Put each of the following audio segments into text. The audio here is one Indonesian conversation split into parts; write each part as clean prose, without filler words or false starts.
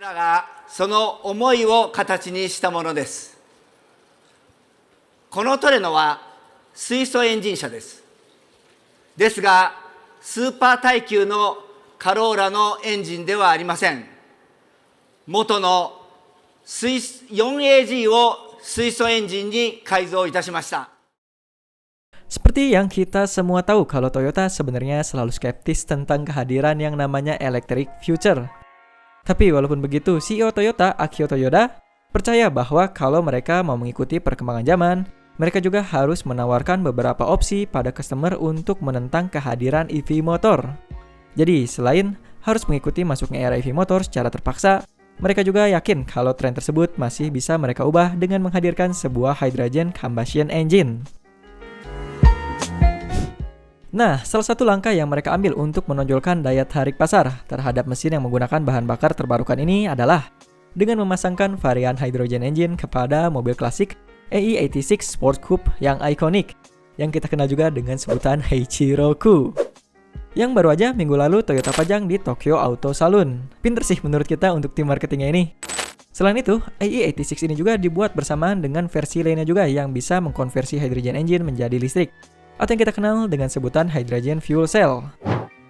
らがその思いを形にしたものです。このトレノは水素エンジン車です。ですが、スーパー耐久のカローラのエンジンではありません。元の4AG を水素エンジンに改造いたしました。Seperti yang kita semua tahu kalau Toyota sebenarnya selalu skeptis tentang kehadiran yang namanya electric future. Tapi walaupun begitu, CEO Toyota, Akio Toyoda, percaya bahwa kalau mereka mau mengikuti perkembangan zaman, mereka juga harus menawarkan beberapa opsi pada customer untuk menentang kehadiran EV motor. Jadi, selain harus mengikuti masuknya era EV motor secara terpaksa, mereka juga yakin kalau tren tersebut masih bisa mereka ubah dengan menghadirkan sebuah hydrogen combustion engine. Nah, salah satu langkah yang mereka ambil untuk menonjolkan daya tarik pasar terhadap mesin yang menggunakan bahan bakar terbarukan ini adalah dengan memasangkan varian hydrogen engine kepada mobil klasik AE86 Sport Coupe yang ikonik, yang kita kenal juga dengan sebutan Heichiroku, yang baru aja minggu lalu Toyota pajang di Tokyo Auto Saloon. Pinter sih menurut kita untuk tim marketingnya ini. Selain itu, AE86 ini juga dibuat bersamaan dengan versi lainnya juga yang bisa mengkonversi hydrogen engine menjadi listrik, atau yang kita kenal dengan sebutan hydrogen fuel cell.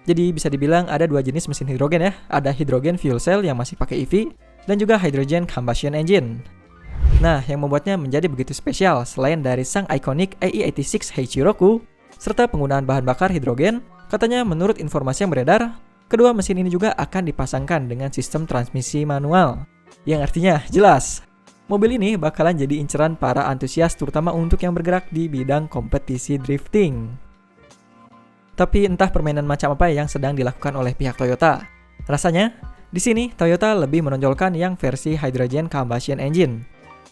Jadi bisa dibilang ada dua jenis mesin hidrogen ya. Ada hydrogen fuel cell yang masih pakai EV, dan juga hydrogen combustion engine. Nah, yang membuatnya menjadi begitu spesial selain dari sang ikonik AE86 Heichiroku, serta penggunaan bahan bakar hidrogen, katanya menurut informasi yang beredar, kedua mesin ini juga akan dipasangkan dengan sistem transmisi manual. Yang artinya jelas, mobil ini bakalan jadi inceran para antusias terutama untuk yang bergerak di bidang kompetisi drifting. Tapi entah permainan macam apa yang sedang dilakukan oleh pihak Toyota. Rasanya, di sini Toyota lebih menonjolkan yang versi hydrogen combustion engine.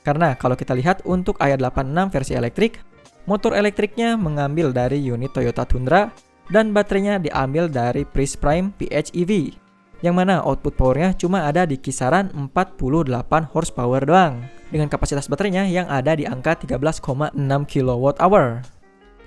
Karena kalau kita lihat untuk i86 versi elektrik, motor elektriknya mengambil dari unit Toyota Tundra dan baterainya diambil dari Prius Prime PHEV, yang mana output powernya cuma ada di kisaran 48 horsepower doang, dengan kapasitas baterainya yang ada di angka 13,6 kWh.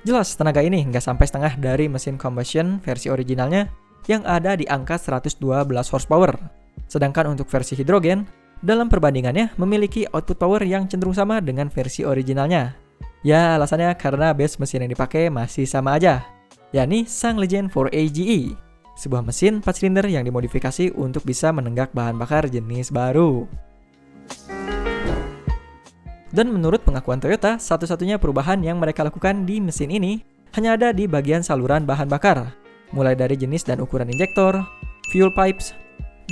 Jelas tenaga ini nggak sampai setengah dari mesin combustion versi originalnya yang ada di angka 112 horsepower. Sedangkan untuk versi hidrogen, dalam perbandingannya memiliki output power yang cenderung sama dengan versi originalnya. Ya alasannya karena base mesin yang dipakai masih sama aja, yakni sang Legend 4AGE, sebuah mesin 4 silinder yang dimodifikasi untuk bisa menenggak bahan bakar jenis baru. Dan menurut pengakuan Toyota, satu-satunya perubahan yang mereka lakukan di mesin ini hanya ada di bagian saluran bahan bakar, mulai dari jenis dan ukuran injektor, fuel pipes,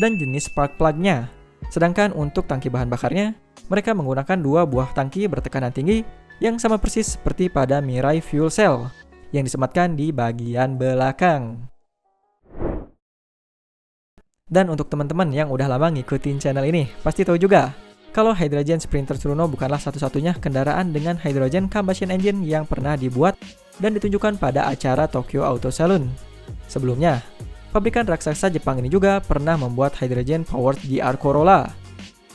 dan jenis spark plug-nya. Sedangkan untuk tangki bahan bakarnya, mereka menggunakan dua buah tangki bertekanan tinggi yang sama persis seperti pada Mirai Fuel Cell yang disematkan di bagian belakang. Dan untuk teman-teman yang udah lama ngikutin channel ini, pasti tahu juga kalau Hydrogen Sprinter Tsuruno bukanlah satu-satunya kendaraan dengan hydrogen combustion engine yang pernah dibuat dan ditunjukkan pada acara Tokyo Auto Saloon. Sebelumnya, pabrikan raksasa Jepang ini juga pernah membuat hydrogen powered GR Corolla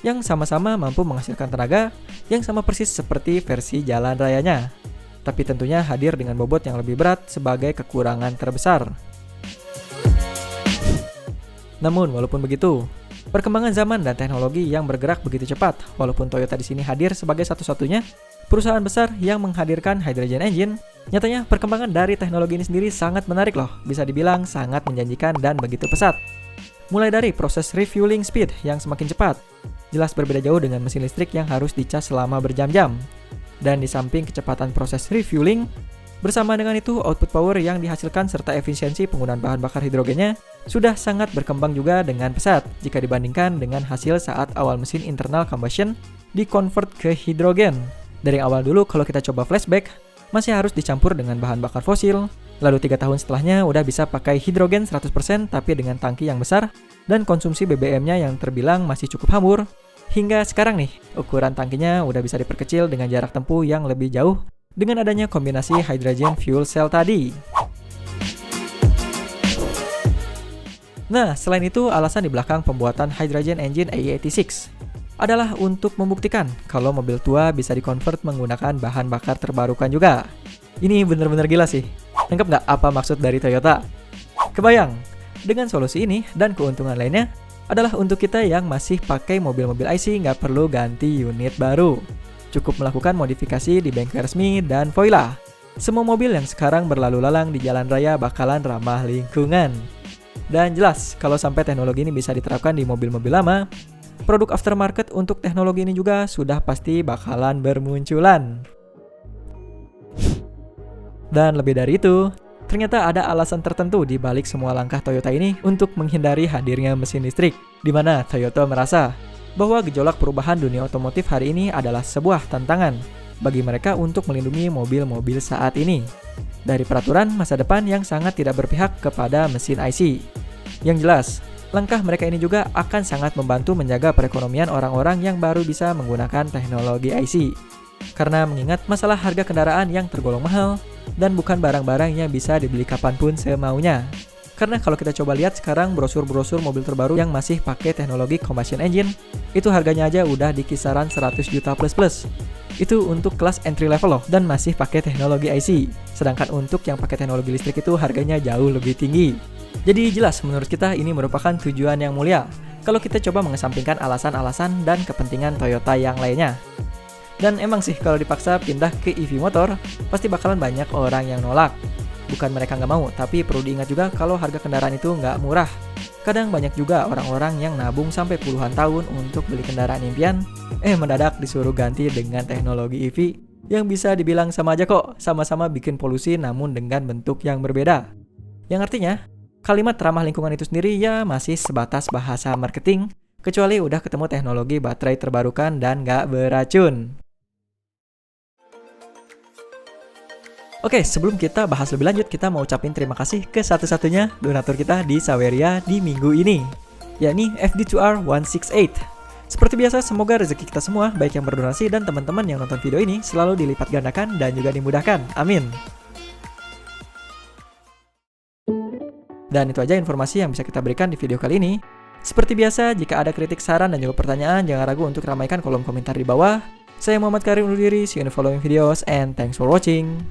yang sama-sama mampu menghasilkan tenaga yang sama persis seperti versi jalan rayanya, tapi tentunya hadir dengan bobot yang lebih berat sebagai kekurangan terbesar. Namun walaupun begitu, perkembangan zaman dan teknologi yang bergerak begitu cepat, walaupun Toyota di sini hadir sebagai satu-satunya perusahaan besar yang menghadirkan hydrogen engine, nyatanya perkembangan dari teknologi ini sendiri sangat menarik loh, bisa dibilang sangat menjanjikan dan begitu pesat. Mulai dari proses refueling speed yang semakin cepat, jelas berbeda jauh dengan mesin listrik yang harus dicas selama berjam-jam. Dan di samping kecepatan proses refueling, bersama dengan itu output power yang dihasilkan serta efisiensi penggunaan bahan bakar hidrogennya sudah sangat berkembang juga dengan pesat jika dibandingkan dengan hasil saat awal mesin internal combustion di-convert ke hidrogen. Dari awal dulu kalau kita coba flashback, masih harus dicampur dengan bahan bakar fosil, lalu 3 tahun setelahnya udah bisa pakai hidrogen 100% tapi dengan tangki yang besar dan konsumsi BBM-nya yang terbilang masih cukup hamur, hingga sekarang nih ukuran tangkinya udah bisa diperkecil dengan jarak tempuh yang lebih jauh dengan adanya kombinasi hydrogen fuel cell tadi. Nah, selain itu alasan di belakang pembuatan hydrogen engine AE86 adalah untuk membuktikan kalau mobil tua bisa dikonvert menggunakan bahan bakar terbarukan juga. Ini bener-bener gila sih. Nangkep nggak apa maksud dari Toyota? Kebayang, dengan solusi ini dan keuntungan lainnya, adalah untuk kita yang masih pakai mobil-mobil IC nggak perlu ganti unit baru. Cukup melakukan modifikasi di bengkel resmi dan voila. Semua mobil yang sekarang berlalu lalang di jalan raya bakalan ramah lingkungan. Dan jelas, kalau sampai teknologi ini bisa diterapkan di mobil-mobil lama, produk aftermarket untuk teknologi ini juga sudah pasti bakalan bermunculan. Dan lebih dari itu, ternyata ada alasan tertentu di balik semua langkah Toyota ini untuk menghindari hadirnya mesin listrik, di mana Toyota merasa bahwa gejolak perubahan dunia otomotif hari ini adalah sebuah tantangan bagi mereka untuk melindungi mobil-mobil saat ini dari peraturan masa depan yang sangat tidak berpihak kepada mesin IC. Yang jelas, langkah mereka ini juga akan sangat membantu menjaga perekonomian orang-orang yang baru bisa menggunakan teknologi IC. Karena mengingat masalah harga kendaraan yang tergolong mahal dan bukan barang-barang yang bisa dibeli kapanpun semaunya. Karena kalau kita coba lihat sekarang brosur-brosur mobil terbaru yang masih pakai teknologi combustion engine, itu harganya aja udah di kisaran 100 juta plus. Itu untuk kelas entry level loh, dan masih pakai teknologi IC. Sedangkan untuk yang pakai teknologi listrik itu harganya jauh lebih tinggi. Jadi jelas menurut kita ini merupakan tujuan yang mulia, kalau kita coba mengesampingkan alasan-alasan dan kepentingan Toyota yang lainnya. Dan emang sih kalau dipaksa pindah ke EV motor, pasti bakalan banyak orang yang nolak. Bukan mereka nggak mau, tapi perlu diingat juga kalau harga kendaraan itu nggak murah. Kadang banyak juga orang-orang yang nabung sampai puluhan tahun untuk beli kendaraan impian, mendadak disuruh ganti dengan teknologi EV yang bisa dibilang sama aja kok, sama-sama bikin polusi namun dengan bentuk yang berbeda. Yang artinya, kalimat ramah lingkungan itu sendiri ya masih sebatas bahasa marketing, kecuali udah ketemu teknologi baterai terbarukan dan nggak beracun. Oke, sebelum kita bahas lebih lanjut, kita mau ucapin terima kasih ke satu-satunya donatur kita di Saweria di minggu ini, yakni FD2R168. Seperti biasa, semoga rezeki kita semua, baik yang berdonasi dan teman-teman yang nonton video ini, selalu dilipat gandakan dan juga dimudahkan. Amin. Dan itu aja informasi yang bisa kita berikan di video kali ini. Seperti biasa, jika ada kritik, saran, dan juga pertanyaan, jangan ragu untuk ramaikan kolom komentar di bawah. Saya Muhammad Karim undur diri, see you in the following videos, and thanks for watching.